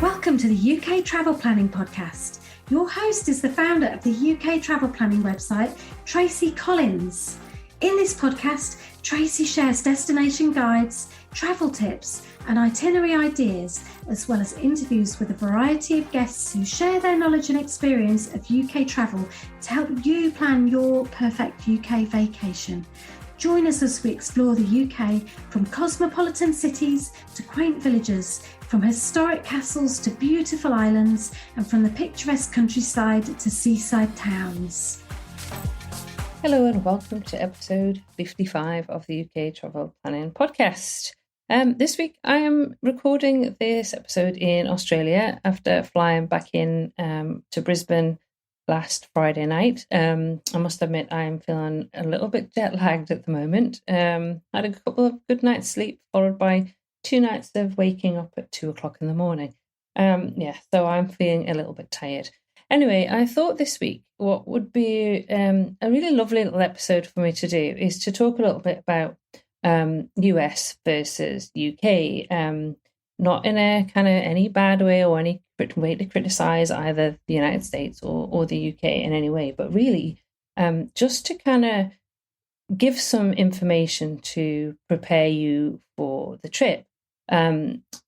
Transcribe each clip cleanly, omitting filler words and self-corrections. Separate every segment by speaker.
Speaker 1: Welcome to the UK Travel Planning Podcast. Your host is the founder of the UK Travel Planning website, Tracy Collins. In this podcast, Tracy shares destination guides, travel tips, and itinerary ideas, as well as interviews with a variety of guests who share their knowledge and experience of UK travel to help you plan your perfect UK vacation. Join us as we explore the UK from cosmopolitan cities to quaint villages, from historic castles to beautiful islands, and from the picturesque countryside to seaside towns.
Speaker 2: Hello and welcome to episode 55 of the UK Travel Planning Podcast. This week I am recording this episode in Australia after flying back in to Brisbane last Friday night. I must admit I'm feeling a little bit jet lagged at the moment. Had a couple of good nights sleep followed by 2 nights of waking up at 2 o'clock in the morning. So I'm feeling a little bit tired. Anyway, I thought this week what would be a really lovely little episode for me to do is to talk a little bit about US versus UK, not in a kind of any bad way or any way to criticize either the United States or the UK in any way, but really just to kind of give some information to prepare you for the trip.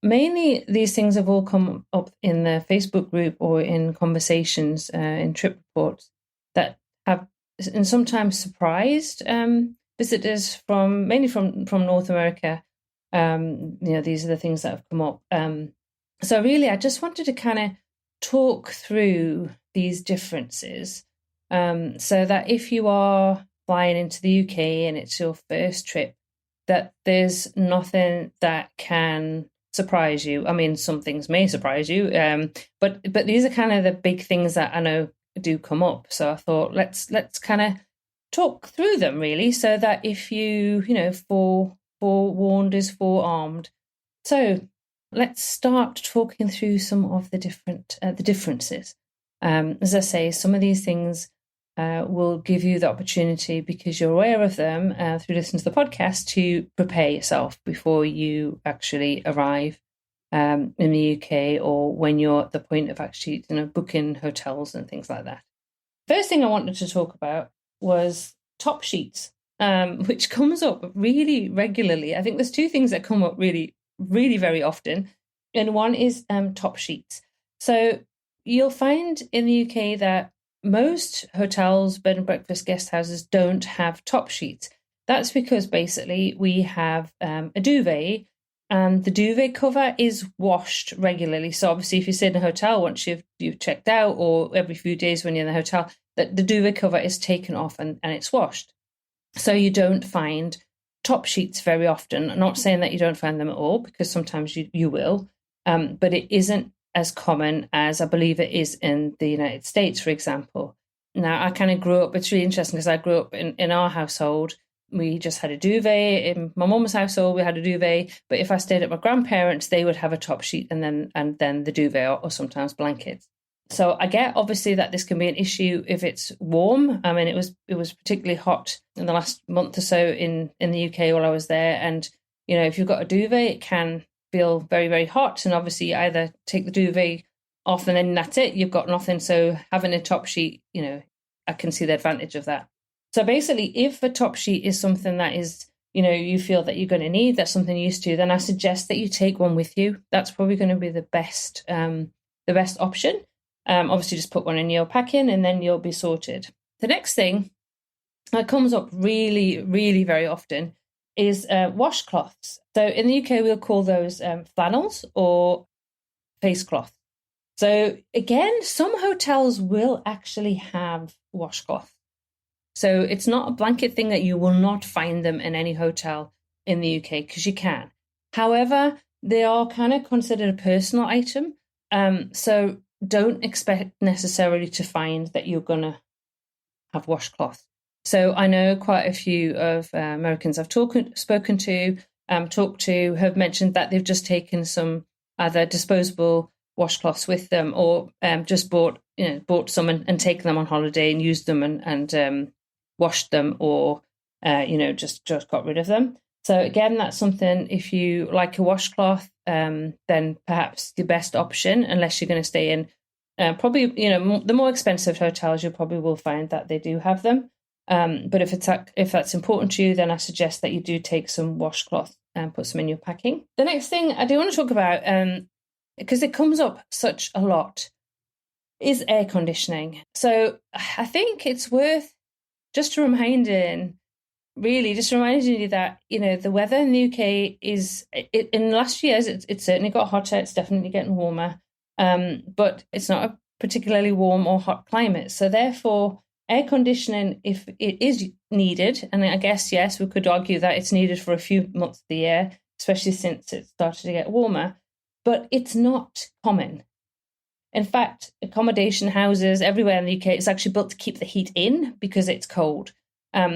Speaker 2: Mainly these things have all come up in the Facebook group or in conversations in trip reports that have and sometimes surprised visitors mainly from North America. These are the things that have come up. So really, I just wanted to kind of talk through these differences so that if you are flying into the UK and it's your first trip, that there's nothing that can surprise you. I mean, some things may surprise you, but these are kind of the big things that I know do come up. So I thought let's kind of talk through them really, so that if you forewarned is forearmed. So let's start talking through some of the differences. As I say, some of these things will give you the opportunity, because you're aware of them through listening to the podcast, to prepare yourself before you actually arrive in the UK or when you're at the point of actually booking hotels and things like that. First thing I wanted to talk about was top sheets, which comes up really regularly. I think there's 2 things that come up really, really very often, and one is top sheets. So you'll find in the UK that most hotels, bed and breakfast, guest houses don't have top sheets. That's because basically we have a duvet, and the duvet cover is washed regularly. So obviously if you stay in a hotel, once you've checked out, or every few days when you're in the hotel, that the duvet cover is taken off and it's washed. So you don't find top sheets very often. I'm not saying that you don't find them at all, because sometimes you will, but it isn't as common as I believe it is in the United States, for example. Now, I kind of grew up, it's really interesting because I grew up in our household, we just had a duvet. In my mum's household, we had a duvet, but if I stayed at my grandparents', they would have a top sheet and then the duvet or sometimes blankets. So I get obviously that this can be an issue if it's warm. I mean, it was particularly hot in the last month or so in the UK while I was there. And, if you've got a duvet, it can feel very, very hot. And obviously you either take the duvet off and then that's it. You've got nothing. So having a top sheet, I can see the advantage of that. So basically, if a top sheet is something that is, you feel that you're going to need, that's something you're used to, then I suggest that you take one with you. That's probably going to be the best option. Obviously, just put one in your packing and then you'll be sorted. The next thing that comes up really, really very often is washcloths. So in the UK, we'll call those flannels or face cloth. So again, some hotels will actually have washcloth. So it's not a blanket thing that you will not find them in any hotel in the UK, because you can. However, they are kind of considered a personal item. So don't expect necessarily to find that you're going to have washcloth. So I know quite a few of Americans I've spoken to, talked to, have mentioned that they've just taken some either disposable washcloths with them, or just bought some and taken them on holiday and used them and washed them, or just got rid of them. So again, that's something, if you like a washcloth, then perhaps the best option, unless you're going to stay in probably, the more expensive hotels, you probably will find that they do have them. But if that's important to you, then I suggest that you do take some washcloth and put some in your packing. The next thing I do want to talk about, because it comes up such a lot, is air conditioning. So I think it's worth just reminding you that, the weather in the UK is, in the last few years, it's certainly got hotter. It's definitely getting warmer, but it's not a particularly warm or hot climate. So therefore, air conditioning, if it is needed, and I guess, yes, we could argue that it's needed for a few months of the year, especially since it started to get warmer, but it's not common. In fact, accommodation houses everywhere in the UK, it's actually built to keep the heat in because it's cold.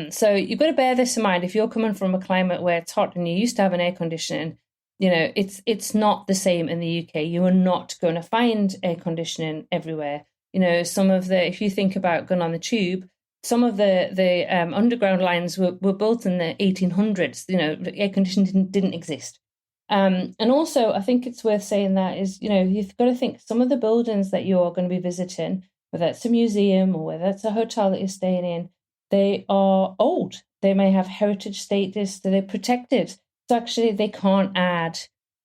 Speaker 2: So you've got to bear this in mind. If you're coming from a climate where it's hot and you used to have an air conditioning, it's not the same in the UK. You are not going to find air conditioning everywhere. If you think about going on the tube, some of the underground lines were built in the 1800s. Air conditioning didn't exist. And also, I think it's worth saying that is, you've got to think some of the buildings that you're going to be visiting, whether it's a museum or whether it's a hotel that you're staying in, they are old. They may have heritage status, so they're protected. So actually, they can't add,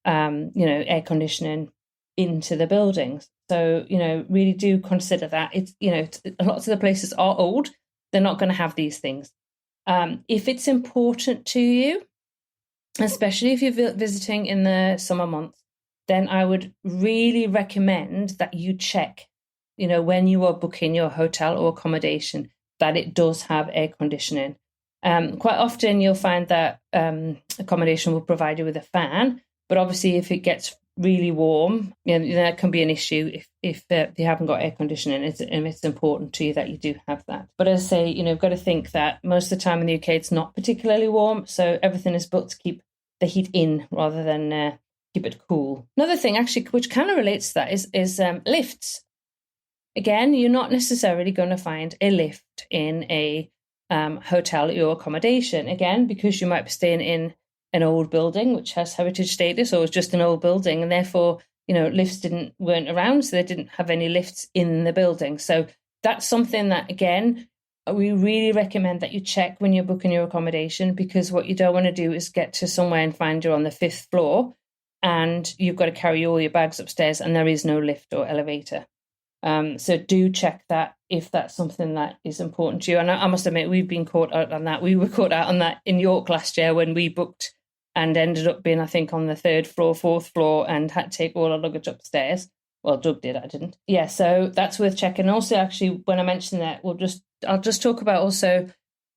Speaker 2: air conditioning into the buildings. So, really do consider that. It's, lots of the places are old. They're not going to have these things. If it's important to you, especially if you're visiting in the summer months, then I would really recommend that you check, when you are booking your hotel or accommodation, that it does have air conditioning. Quite often you'll find that accommodation will provide you with a fan, but obviously if it gets really warm, that can be an issue if you haven't got air conditioning, and it's important to you that you do have that. But as I say, you've got to think that most of the time in the UK it's not particularly warm, so everything is built to keep the heat in rather than keep it cool. Another thing actually which kind of relates to that is lifts. Again, you're not necessarily going to find a lift in a hotel at your accommodation, again, because you might be staying in an old building which has heritage status, or it's just an old building, and therefore, lifts weren't around, so they didn't have any lifts in the building. So that's something that, again, we really recommend that you check when you're booking your accommodation, because what you don't want to do is get to somewhere and find you're on the 5th floor and you've got to carry all your bags upstairs and there is no lift or elevator. So do check that if that's something that is important to you. And I must admit, we've been caught out on that. We were caught out on that in York last year when we booked and ended up being, I think, on the 3rd floor, 4th floor, and had to take all our luggage upstairs. Well, Doug did, I didn't. Yeah, so that's worth checking. Also, actually, when I mention that, I'll just talk about also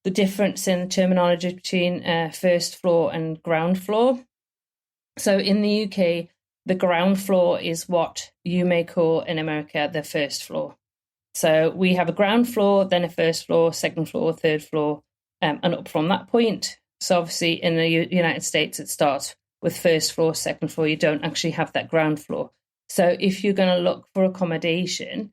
Speaker 2: the difference in terminology between first floor and ground floor. So in the UK, the ground floor is what you may call in America the first floor. So we have a ground floor, then a first floor, second floor, third floor, and up from that point. So obviously in the United States, it starts with first floor, second floor. You don't actually have that ground floor. So if you're going to look for accommodation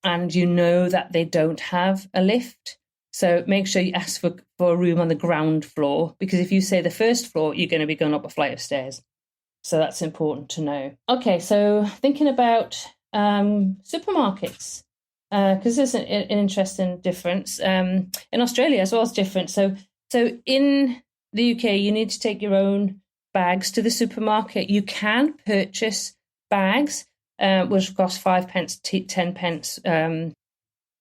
Speaker 2: and you know that they don't have a lift, so make sure you ask for a room on the ground floor, because if you say the first floor, you're going to be going up a flight of stairs. So that's important to know. Okay, so thinking about supermarkets, because there's an interesting difference. In Australia as well as different. So in the UK, you need to take your own bags to the supermarket. You can purchase bags, which cost 5 pence, 10 pence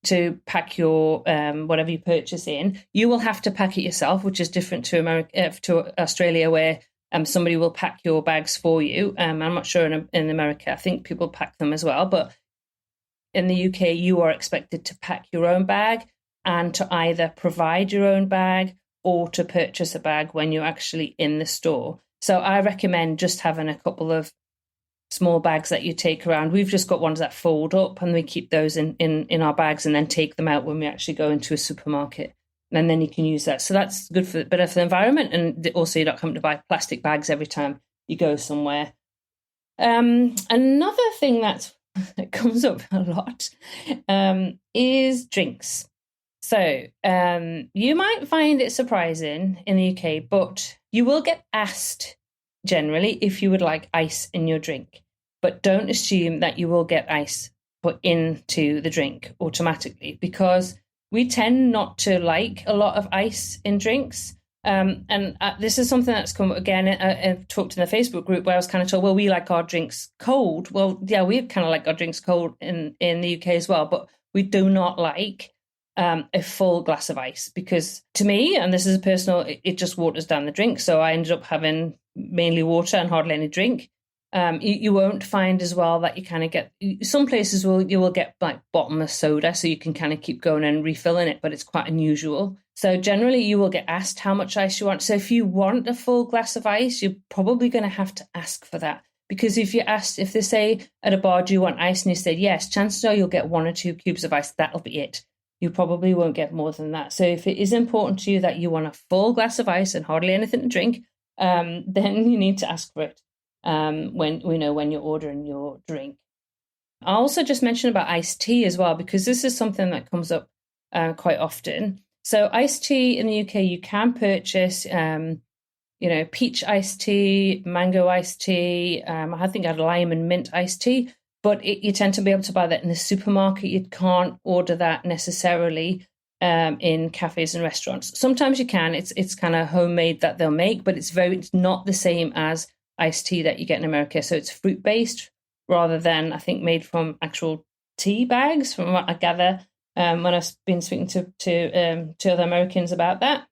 Speaker 2: to pack your whatever you purchase in. You will have to pack it yourself, which is different to Australia, where somebody will pack your bags for you. I'm not sure in America. I think people pack them as well. But in the UK, you are expected to pack your own bag and to either provide your own bag or to purchase a bag when you're actually in the store. So I recommend just having a couple of small bags that you take around. We've just got ones that fold up, and we keep those in our bags and then take them out when we actually go into a supermarket. And then you can use that. So that's good better for the environment, and also you're not having to buy plastic bags every time you go somewhere. Another thing that comes up a lot is drinks. So you might find it surprising in the UK, but You will get asked generally if you would like ice in your drink, but don't assume that you will get ice put into the drink automatically, because we tend not to like a lot of ice in drinks. This is something that's come again. I've talked in the Facebook group where I was kind of told, well, we like our drinks cold. Well, yeah, we kind of like our drinks cold in the UK as well, but we do not like a full glass of ice, because to me, and this is personal, it just waters down the drink. So I ended up having mainly water and hardly any drink. You won't find as well that you kind of get, some places you will get like bottomless soda, so you can kind of keep going and refilling it, but it's quite unusual. So generally you will get asked how much ice you want. So if you want a full glass of ice, you're probably going to have to ask for that. Because if they say at a bar, do you want ice? And you said yes, chances are you'll get 1 or 2 cubes of ice. That'll be it. You probably won't get more than that. So if it is important to you that you want a full glass of ice and hardly anything to drink, then you need to ask for it when you're ordering your drink. I'll also just mention about iced tea as well, because this is something that comes up quite often. So iced tea in the UK, you can purchase, peach iced tea, mango iced tea. I think I had lime and mint iced tea. But you tend to be able to buy that in the supermarket. You can't order that necessarily in cafes and restaurants. Sometimes you can. It's kind of homemade that they'll make, but it's not the same as iced tea that you get in America. So it's fruit based rather than, I think, made from actual tea bags, from what I gather when I've been speaking to other Americans about that.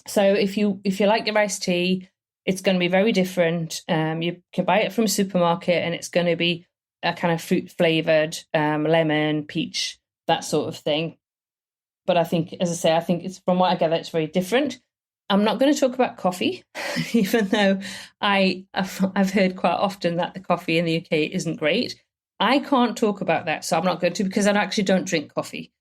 Speaker 2: So if you like your iced tea, it's going to be very different. You can buy it from a supermarket, and it's going to be a kind of fruit flavored, lemon, peach, that sort of thing. But I think, as I say, I think it's, from what I gather, it's very different. I'm not going to talk about coffee, even though I've heard quite often that the coffee in the UK isn't great. I can't talk about that, so I'm not going to, because I actually don't drink coffee.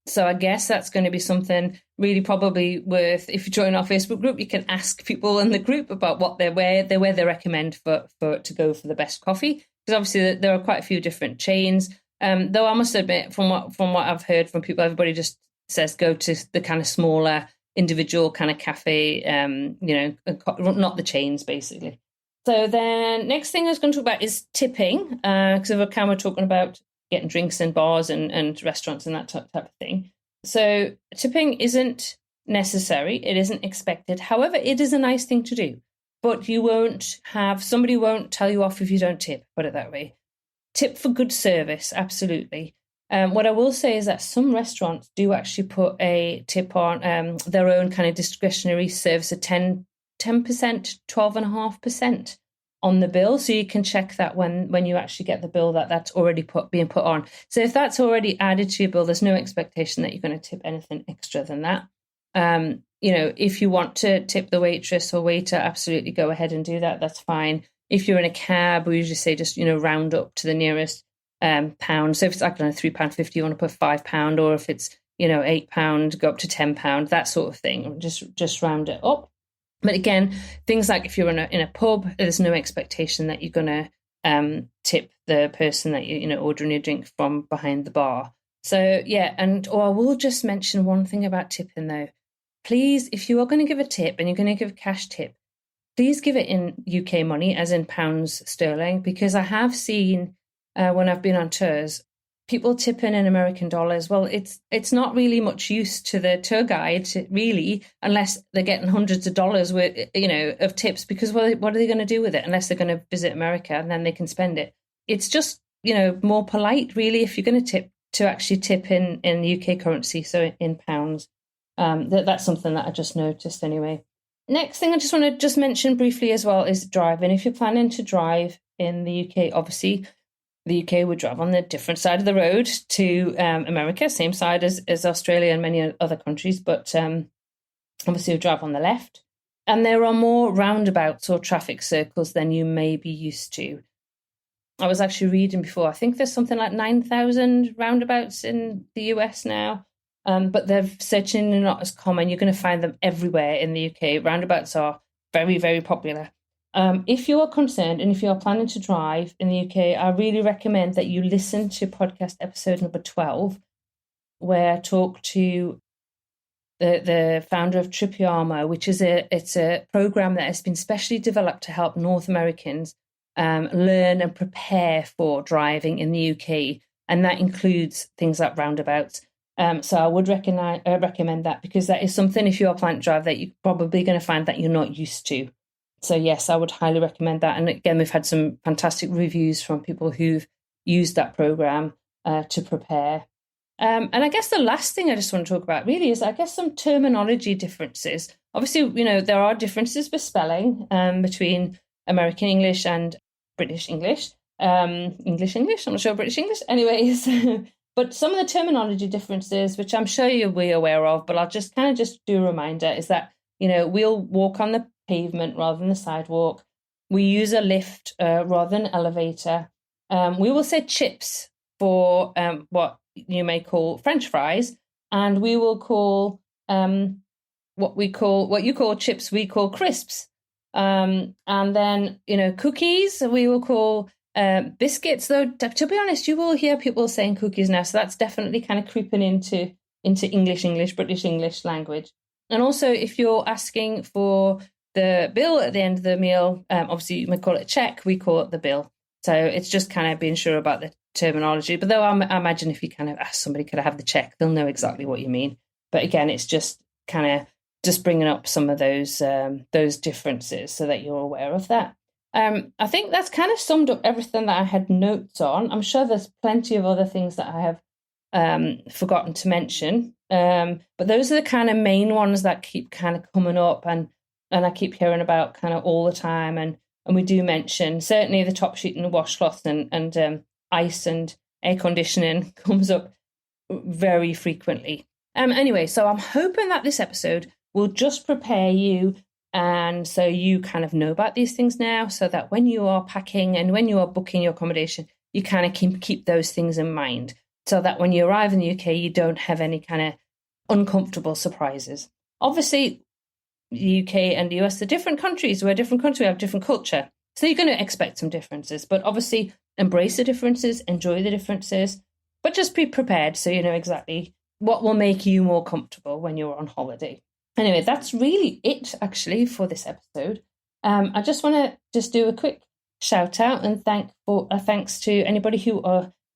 Speaker 2: So I guess that's going to be something really probably worth, if you join our Facebook group, you can ask people in the group about what where they recommend for to go for the best coffee. Because obviously there are quite a few different chains. Though I must admit, from what I've heard from people, everybody just says go to the kind of smaller individual kind of cafe, not the chains, basically. So then next thing I was going to talk about is tipping, because we're kind of talking about getting drinks in bars and restaurants and that type of thing. So tipping isn't necessary. It isn't expected. However, it is a nice thing to do. But somebody won't tell you off if you don't tip, put it that way. Tip for good service, absolutely. What I will say is that some restaurants do actually put a tip on their own kind of discretionary service of 10%, 12.5% on the bill. So you can check that when you actually get the bill that's already being put on. So if that's already added to your bill, there's no expectation that you're going to tip anything extra than that. If you want to tip the waitress or waiter, absolutely go ahead and do that. That's fine. If you're in a cab, we usually say just, round up to the nearest pound. So if it's like £3.50, you want to put £5, or if it's, £8, go up to £10, that sort of thing. Just round it up. But again, things like if you're in a pub, there's no expectation that you're going to tip the person that you're ordering your drink from behind the bar. So yeah, I will just mention one thing about tipping though. Please, if you are going to give a tip and you're going to give a cash tip, please give it in UK money, as in pounds sterling, because I have seen when I've been on tours, people tipping in American dollars. Well, it's not really much use to the tour guide, really, unless they're getting hundreds of dollars worth, of tips, because what are they going to do with it unless they're going to visit America and then they can spend it? It's just, more polite, really, if you're going to tip, to actually tip in UK currency, so in pounds. That's something that I just noticed anyway. Next thing I just want to mention briefly as well is driving. If you're planning to drive in the UK, obviously the UK would drive on the different side of the road to America, same side as Australia and many other countries, but obviously you drive on the left. And there are more roundabouts or traffic circles than you may be used to. I was actually reading before, I think there's something like 9,000 roundabouts in the US now. But they're certainly not as common. You're going to find them everywhere in the UK. Roundabouts are very, very popular. If you are concerned and if you are planning to drive in the UK, I really recommend that you listen to podcast episode number 12, where I talk to the founder of Tripiamo, which is it's a program that has been specially developed to help North Americans learn and prepare for driving in the UK. And that includes things like roundabouts. So I would recommend that, because that is something, if you're planning to drive, that you're probably going to find that you're not used to. So yes, I would highly recommend that. And again, we've had some fantastic reviews from people who've used that program to prepare. And I guess the last thing I just want to talk about really is, I guess, some terminology differences. Obviously, there are differences for spelling between American English and British English. English, I'm not sure British English. Anyways, but some of the terminology differences, which I'm sure you'll be aware of, but I'll just do a reminder, is that, we'll walk on the pavement rather than the sidewalk. We use a lift rather than an elevator. We will say chips for what you may call French fries, and we will call what you call chips, we call crisps. And then, cookies, we will call biscuits, though, to be honest, you will hear people saying cookies now. So that's definitely kind of creeping into English, British English language. And also, if you're asking for the bill at the end of the meal, obviously you may call it a check, we call it the bill. So it's just kind of being sure about the terminology. But though I imagine if you kind of ask somebody, could I have the check, they'll know exactly what you mean. But again, it's just kind of just bringing up some of those differences so that you're aware of that. I think that's kind of summed up everything that I had notes on. I'm sure there's plenty of other things that I have forgotten to mention. But those are the kind of main ones that keep kind of coming up and I keep hearing about kind of all the time. And we do mention certainly the top sheet and the washcloths and ice and air conditioning comes up very frequently. Anyway, so I'm hoping that this episode will just prepare you, and so you kind of know about these things now, so that when you are packing and when you are booking your accommodation, you kind of keep those things in mind, so that when you arrive in the UK, you don't have any kind of uncomfortable surprises. Obviously, the UK and the US are different countries. We're a different country, we have different culture. So you're going to expect some differences, but obviously embrace the differences, enjoy the differences, but just be prepared so you know exactly what will make you more comfortable when you're on holiday. Anyway, that's really it, actually, for this episode. I just want to just do a quick shout out and thanks to anybody who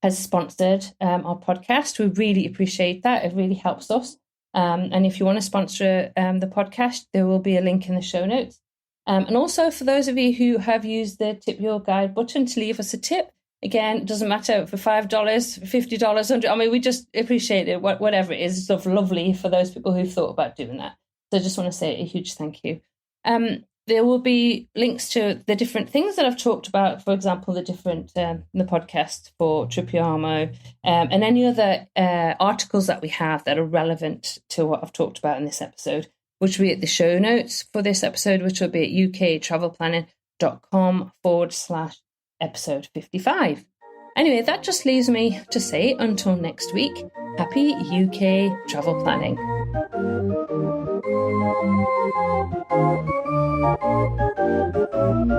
Speaker 2: has sponsored our podcast. We really appreciate that. It really helps us. And if you want to sponsor the podcast, there will be a link in the show notes. And also for those of you who have used the Tip Your Guide button to leave us a tip, again, it doesn't matter for $5, $50, $100. I mean, we just appreciate it. Whatever it is, it's sort of lovely for those people who've thought about doing that. So I just want to say a huge thank you. There will be links to the different things that I've talked about, for example, the different the podcast for Tripiamo, and any other articles that we have that are relevant to what I've talked about in this episode, which will be at the show notes for this episode, which will be at uktravelplanning.com/episode 55. Anyway, that just leaves me to say until next week, happy UK travel planning.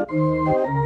Speaker 2: Thank you.